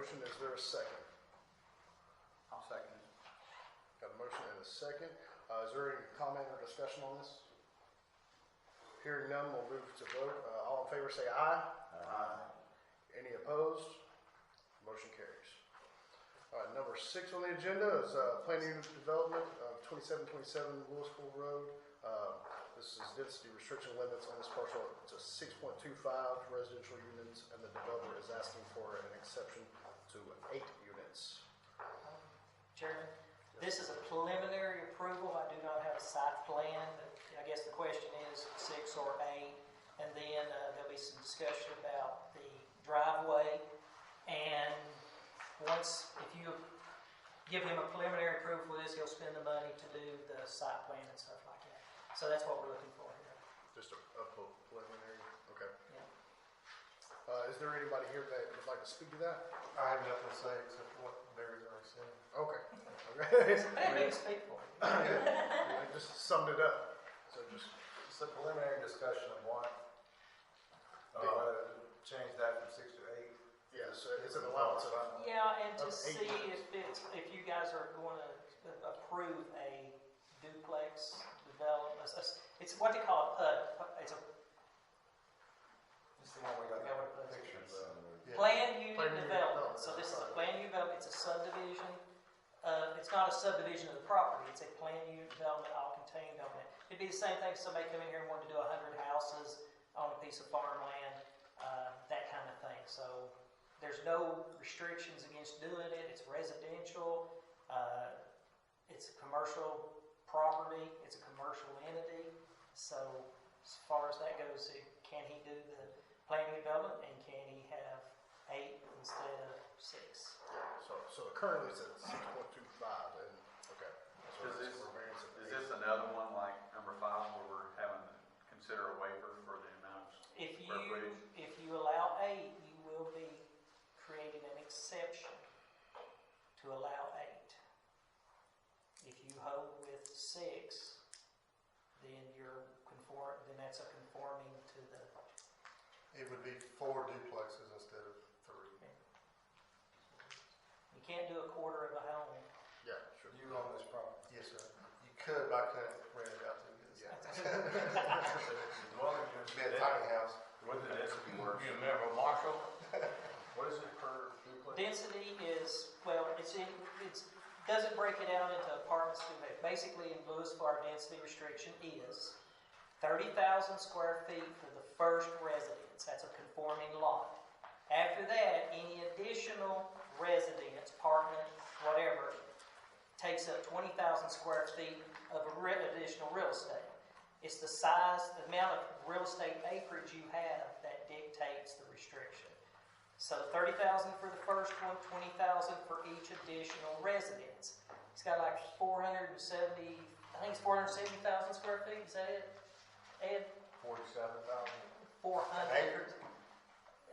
motion. Is there a second? I'll second it. Got a motion and a second. Is there any comment or discussion on this? Hearing none, we'll move to vote. All in favor say aye. Aye. Any opposed? Motion carries. All right, number 6 on the agenda is planning unit development of 2727 Louisville Road. This is density restriction limits on this parcel to 6.25 residential units, and the developer is asking for an exception to 8 units. Chairman, this is a preliminary approval. I do not have a site plan, but I guess the question is 6 or 8. And then there'll be some discussion about the driveway. And once, if you give him a preliminary approval for this, he'll spend the money to do the site plan and stuff like that. So that's what we're looking for here. Just a preliminary, okay. Yeah. Is there anybody here that would like to speak to that? I have nothing to say except for what Barry's already said. Okay. I didn't need to speak for him. I just summed it up. So just It's a preliminary discussion of what, change that from 6 to 8. yeah, so it's an allowance of Yeah, and to Of 8 see units. if you guys are going to approve a duplex development. It's what they call a PUD. It's a It's the one we got Yeah, what it is. pictures of. Yeah. planned unit Planned unit development. development. So this is a planned unit development. It's a subdivision. It's not a subdivision of the property. It's a planned unit development, all contained on it. It'd be the same thing if somebody come in here and wanted to do 100 houses on a piece of farmland, that kind of thing. So there's no restrictions against doing it. It's residential. It's a commercial property. It's a commercial entity. So as far as that goes, can he do the planning development, and can he have 8 instead of 6? So currently it's at 6.25, and okay. So Is that's this- for variance of Is 8. this another one like number 5 where we're having to consider a waiver for the amount of If square footage? you allow 8, you will be creating an exception to allow 8. If you hold with 6, then then that's a conforming to the. It would be 4 duplexes instead of 3. You can't do a quarter of a home. Yeah, sure. You own this property? Yes, sir. You could, but I couldn't rent it out to you. Yeah. It'd be a tiny house. Wouldn't the density work? You remember Marshall? What is it per duplex? Density is, well, doesn't break it out into apartments. Basically, in Louisville, our density restriction is 30,000 square feet for the first residence. That's a conforming lot. After that, any additional residence, apartment, whatever, takes up 20,000 square feet of additional real estate. It's the size, the amount of real estate acreage you have that dictates the restriction. So 30,000 for the first one, 20,000 for each additional residence. It's got like 470, I think it's 470,000 square feet. Is that it, Ed? 47,000. 400.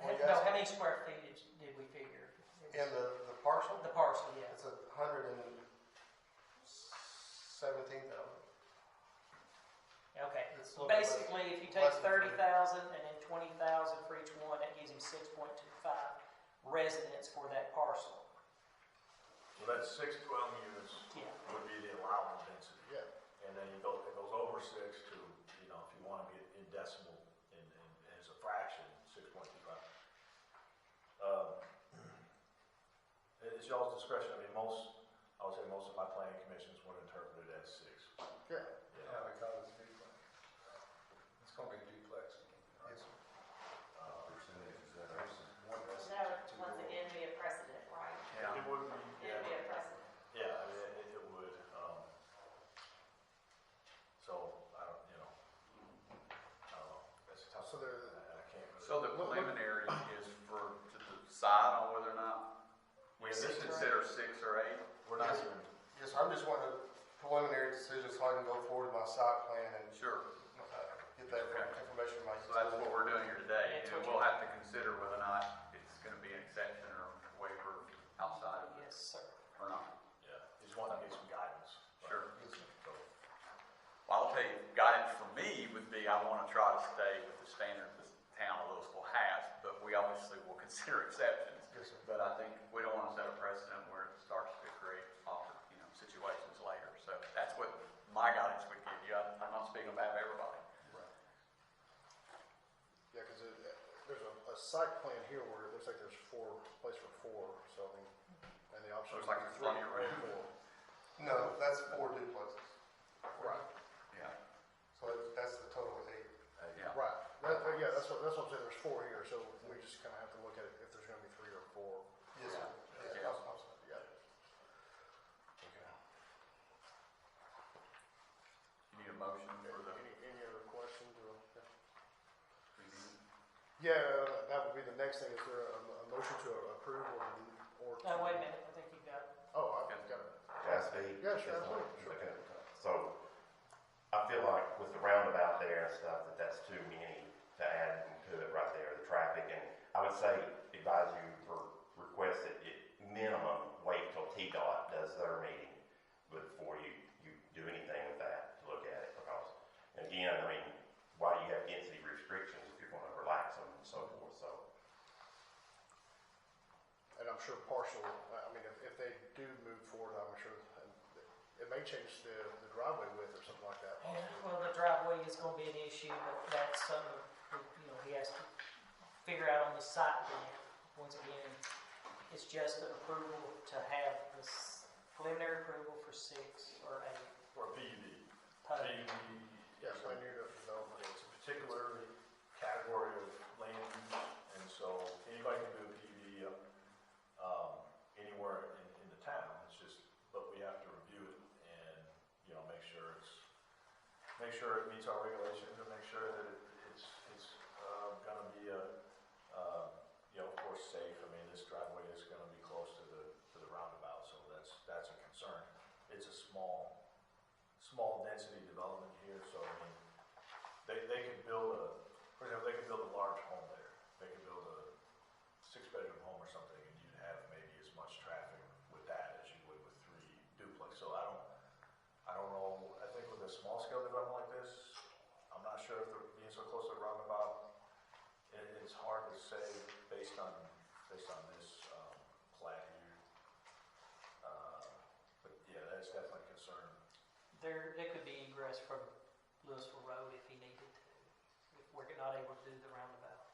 An acre? No, how many square feet did we figure? In the parcel? The parcel, yeah. It's 117,000. Okay. It's a little bit Basically, if you take less than 30,000 and then 20,000 for each one, that gives him 6.25 residents for that parcel. So that's 6 dwelling units Yeah. would be the allowable density. Yeah. And then it goes over 6 to, if you want to get in decimal and as a fraction, 6.25. It's y'all's discretion. I mean, I would say most of my planning commissions would interpret it as 6. Yeah. Yeah, because it's duplex. It's going to be duplex. Yes, sir. Percentages that There's one That resident. would once again be a precedent, right? It would be. It would be a precedent. Yeah, I mean, it would. So, I don't know. That's tough. So there- I can't really. So the preliminary is to decide on whether or not we Yeah, this is- consider 6 or 8? We're not Yes. even, Yes, sir. I'm just wanting a preliminary decision so I can go forward with my site plan and Sure. get that information from my. So that's what we're doing here today. That's And what we'll have to consider whether or not it's going to be an exception or waiver outside of Yes, this sir. or not. yeah, just want to get some guidance. Sure. Yes, sir. So, Well, I'll tell you, guidance for me would be I want to try to stay with the standard the town of Louisville has, but we obviously will consider exceptions. Yes, sir. But I think we don't site plan here where it looks like there's place for four, so I mean, and the option. Looks like there's plenty of room. Four. No, that's 4 duplexes. Right. Yeah. So that's the total of 8. Yeah. Right. Yeah, that's what I'm saying. There's four here, so we just kind of have to look at it if there's going to be 3 or 4. Yes, sir. Yeah. Yeah, I'm sorry. Yeah. Okay. You need a motion for the Any other questions? Or, yeah. review? Yeah, that would be the next thing. Is there a motion to approve or? Oh, wait a minute, I think you got it. Oh, I've got it. Can I speak? Yeah, sure, absolutely. Sure. Okay. So, I feel like with the roundabout there and stuff, that's too many to add to it right there, the traffic. And I would say, advise you or request that minimum wait till TDOT does their meeting before you do anything with that, to look at it. Because, and again, I mean, why do you have density restrictions if you're going to relax them and so forth? So, And I'm sure partial, I mean, if they do move forward, I'm sure it may change the driveway width or something like that. Yeah, well, the driveway is gonna be an issue, but that's something, he has to figure out on the site plan. Once again, it's just an approval to have this preliminary approval for 6 or 8. Or PUD. PUD. Yeah, plan unit development. It's a particular category of land use, and so anybody can do a PUD anywhere in the town. It's just, but we have to review it and, make sure it meets our regulations and make sure that it's gonna be of course, safe. I mean, this driveway is gonna be close to the roundabout, so that's a concern. It's a small density development here, so I mean, they could build for example, they could build a large home there. They could build a 6-bedroom home or something, and you'd have maybe as much traffic with that as you would with 3 duplex. So I don't know. I think with a small scale development like this, I'm not sure if they're being so close to the roundabout. It's hard to say based on this plat here. But yeah, that's definitely a concern. There could be egress from Louisville Road if he needed to, if we're not able to do the roundabout.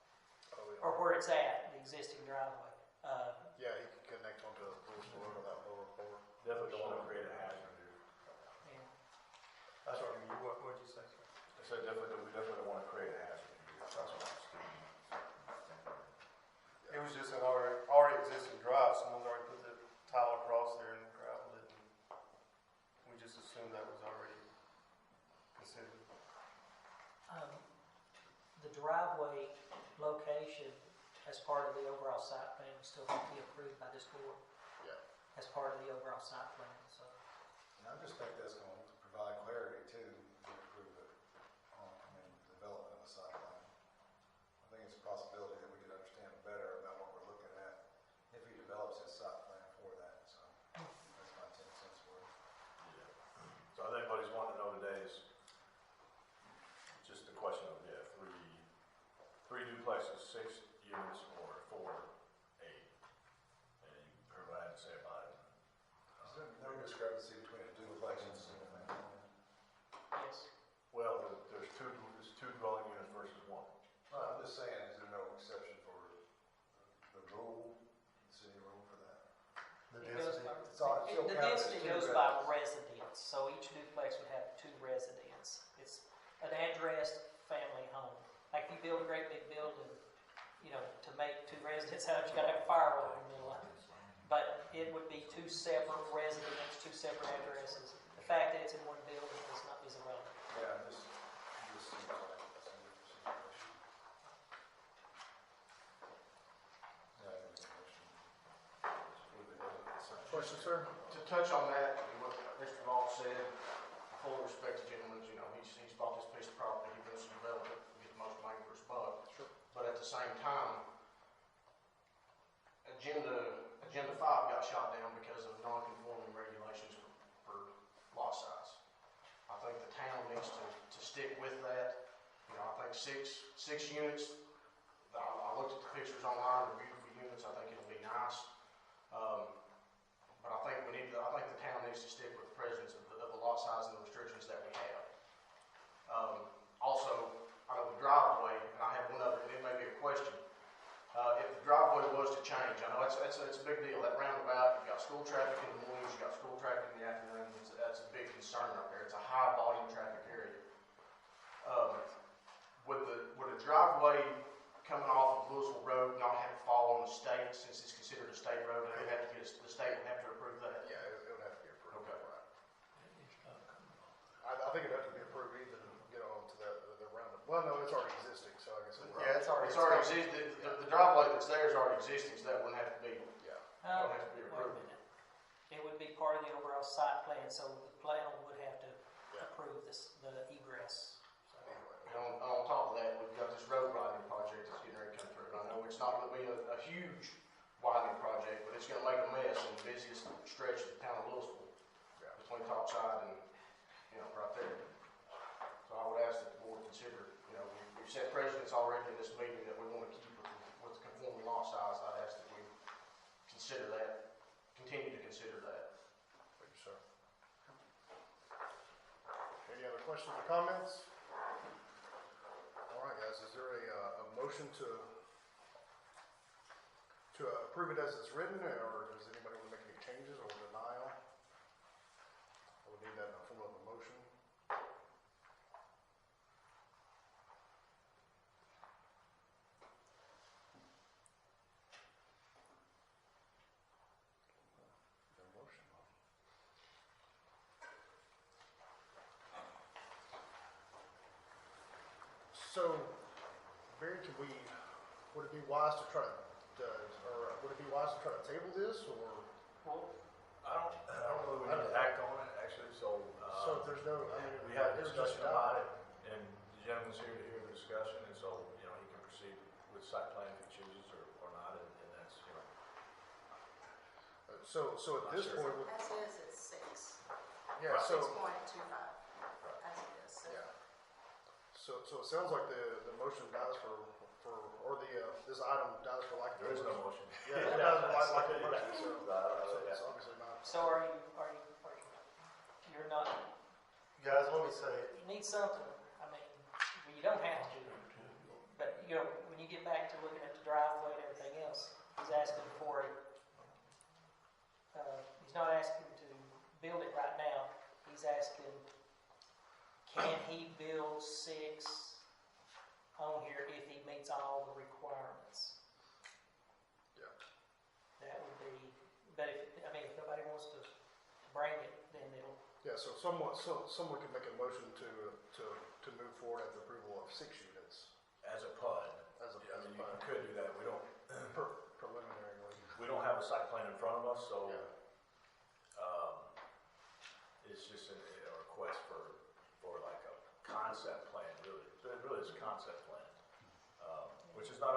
Oh, yeah. Or where it's at, the existing driveway. Yeah, he can connect onto Louisville Road on that lower floor. Definitely don't want to create a hazard here. Yeah. That's what what'd you say, sir? I said we definitely don't want to create a hazard here. That's what I'm saying. It was just an already existing drive. Someone's already put the tile across there and gravelled it. And we just assumed that was already considered. The driveway location as part of the overall site plan will still have to be approved by this board. Yeah. As part of the overall site plan, so. And I just think that's going to provide clarity too, to improve the, development of the site plan. I think it's a possibility that we could understand better about what we're looking at if he develops his site plan for that, so that's my 10 cents worth. Yeah. So I think what he's wanting to know today is just the question of, three duplexes, 6 units, or 4, 8. And you heard what I had to say about it. Is there no discrepancy between a duplex and a single family? Yes. Well, there's two dwelling units versus 1. I'm just saying, is there no exception for the rule, the city rule for that? The The density goes by residence, so each duplex would have 2 residents. It's an addressed family home. Like if you build a great big building, to make 2 residents out of it, you gotta have a firewall in the middle of it. But it would be 2 separate residents, 2 separate addresses. The fact that it's in one building is irrelevant. Yeah, this seems like that's a different situation. Yeah, I think it's a question. Question, sir? To touch on that, what Mr. Vaughn said, I fully respect the gentleman, he's bought this piece of property, he wants to develop it, get the most bang for his buck. Sure. But at the same time, Agenda 5 got shot down because of non-conforming regulations for lot size. I think the town needs to stick with that. I think six units, I looked at the pictures online, they're beautiful units, I think it'll be nice. But I think the town needs to stick with the precedence of the lot size and the restrictions that we have. Also, I know the driveway, and I have one other, and it may be a question. it's a big deal. That roundabout, you've got school traffic in the mornings, you've got school traffic in the afternoon. That's a big concern up there. It's a high volume traffic area. Would a driveway coming off of Louisville Road not have to fall on the state since it's considered a state road? They would have to get, the state would have to approve that? Yeah, it would have to be approved. Okay. Right. I think it'd have to be approved either to get on to the roundabout. Well, no, it's already existing, so I guess it would. Yeah, it's already. It's already existing. The driveway that's there is already existing, so that wouldn't have to be, Yeah. that would have to be Wait a approved. minute. It would be part of the overall site plan, so the plan would have to Yeah. approve this, the egress. Anyway. And on top of that, we've got this road widening project that's getting ready to come through. And I know it's not gonna be a huge widening project, but it's gonna make a mess in the busiest stretch of the town of Louisville. Yeah. Between Topside and, right there. So I would ask that the board consider, we've set precedents already in this meeting that we wanna keep with the conforming lot size. I'd ask that we consider that, continue to consider that. Thank you, sir. Any other questions or comments? All right, guys, is there a motion to approve it as it's written, or does anybody want to make any changes or denial? I would need that in the form of a motion. No motion. So, Barry, would it be wise to try to, or would it be wise to try to table this, or? Well, I don't know that we need to act on it, actually, so. So if there's no, I mean. We had a it's discussion just about it, and the gentleman's here to hear the discussion, and so, he can proceed with site plan if he chooses or not, and that's, So at this Not sure. point, As is, it's 6. yeah, so, 6.25, as it is. So yeah. So it sounds like the motion dies for, or this item dies for lack of. there is no motion. Yeah, it dies for lack of motion, so Yeah. it's obviously not. so are you, you're not, You guys, let me say, you need something, I mean, well, you don't have to, but, when you get back to looking at the driveway and everything else, he's asking for it. He's not asking to build it right now, he's asking, can he build 6 on here if he meets all the requirements? Yeah. That would be, but if nobody wants to bring it, then it'll, Yeah, so someone could make a motion to move forward at the approval of 6 units As a PUD, as a, I as a mean, you could do that, preliminary. we don't have a site plan in front of us, so, Yeah. it's just a request for like a concept plan, really. So it really is a concept plan, which is not